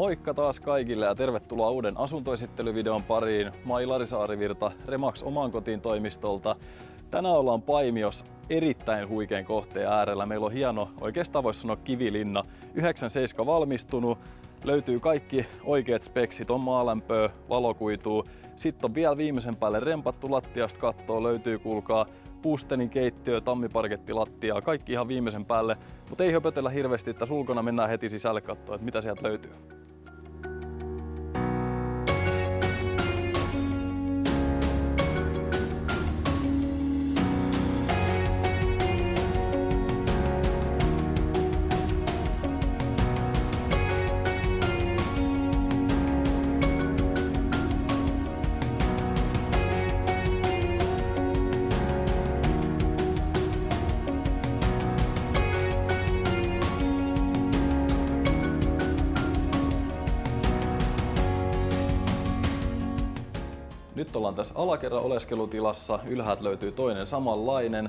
Moikka taas kaikille ja tervetuloa uuden asuntoesittelyvideon pariin. Mä oon Ilari Saarivirta Remax Omaan Kotiin -toimistolta. Tänään ollaan Paimiossa erittäin huikean kohteen äärellä. Meillä on hieno, oikeastaan voisi sanoa kivilinna, 97 valmistunut. Löytyy kaikki oikeat speksit, on maalämpöä, valokuituu. Sitten on vielä viimeisen päälle rempattu lattiasta kattoa, löytyy kuulkaa puustenin keittiö, tammiparkettilattiaa, kaikki ihan viimeisen päälle. Mutta ei höpötellä hirveästi, että ulkona mennään heti sisälle katsoa, että mitä sieltä löytyy. Nyt ollaan tässä alakerran oleskelutilassa, ylhäältä löytyy toinen samanlainen.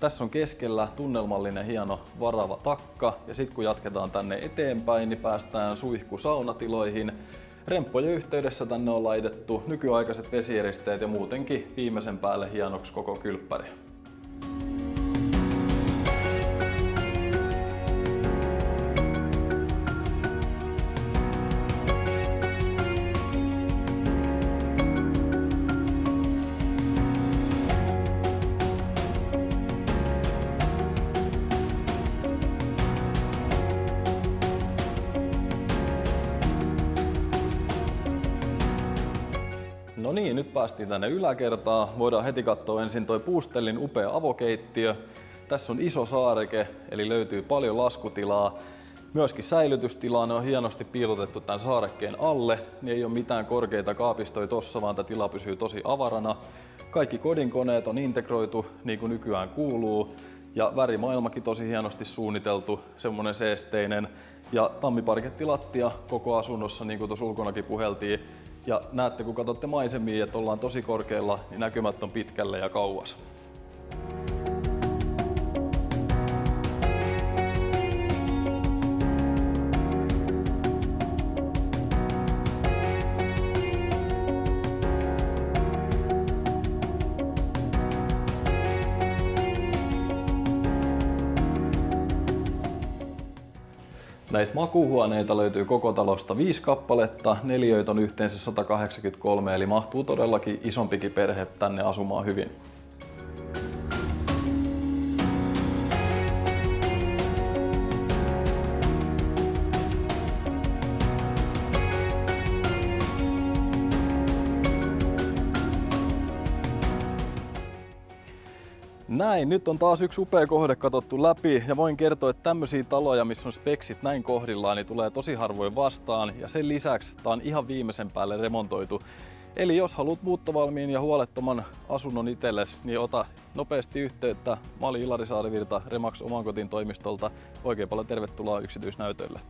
Tässä on keskellä tunnelmallinen hieno varava takka ja sitten kun jatketaan tänne eteenpäin, niin päästään suihkusaunatiloihin. Remppojen yhteydessä tänne on laitettu nykyaikaiset vesieristeet ja muutenkin viimeisen päälle hienoksi koko kylppäri. No niin, nyt päästiin tänne yläkertaan. Voidaan heti katsoa ensin toi Puustellin upea avokeittiö. Tässä on iso saareke, eli löytyy paljon laskutilaa. Myöskin säilytystilaa, ne on hienosti piilotettu tämän saarekkeen alle. Niin ei ole mitään korkeita kaapistoja tossa, vaan tämä tila pysyy tosi avarana. Kaikki kodinkoneet on integroitu niin kuin nykyään kuuluu. Ja värimaailmakin tosi hienosti suunniteltu, semmonen seesteinen. Ja tammiparkettilattia koko asunnossa, niin kuin tuossa ulkonakin puheltiin. Ja näette, kun katsotte maisemia, että ollaan tosi korkealla, niin näkymät on pitkälle ja kauas. Näitä makuuhuoneita löytyy koko talosta 5 kappaletta, neliöitä on yhteensä 183, eli mahtuu todellakin isompikin perhe tänne asumaan hyvin. Näin, nyt on taas yksi upea kohde katsottu läpi ja voin kertoa, että tämmöisiä taloja, missä on speksit näin kohdillaan, niin tulee tosi harvoin vastaan ja sen lisäksi tää on ihan viimeisen päälle remontoitu. Eli jos haluat muuttovalmiin ja huolettoman asunnon itsellesi, niin ota nopeasti yhteyttä. Mä olin Ilari Saarivirta Remax Omaan Kotiin -toimistolta. Oikein paljon tervetuloa yksityisnäytöille.